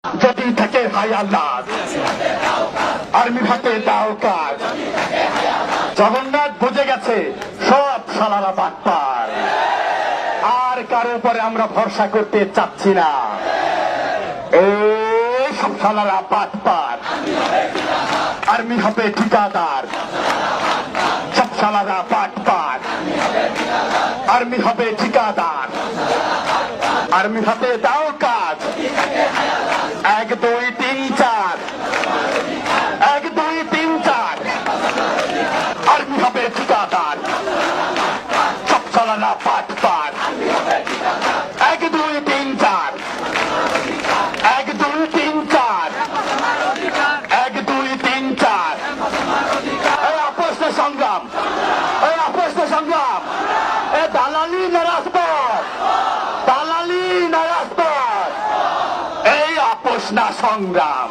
যদি থেকে হাই আল্লাহ আর্মি হাতে দাও কাজ। জগন্নাথ বুঝে গেছে সব শালারা বাটপার, আর কারো উপরে আমরা ভরসা করতে চাচ্ছি না। এই সব শালারা বাটপার, আর্মি হবে ঠিকাদার। সব শালারা বাটপার, আর্মি হবে ঠিকাদার। আর্মি হাতে দাও কাজ। 1 2 3 4, 1 2 3 4। আর্মি হবে ঠিকাদার। সব শালারা বাটপার। 1 2 3 4, 1 2 3 4, 1 2 3 4। এই আপোষ সংগ্রাম, এই আপোষ সংগ্রাম, এ দালালি না রাজপথ, দালালি না রাজপথ, এই আপোষ না সংগ্রাম।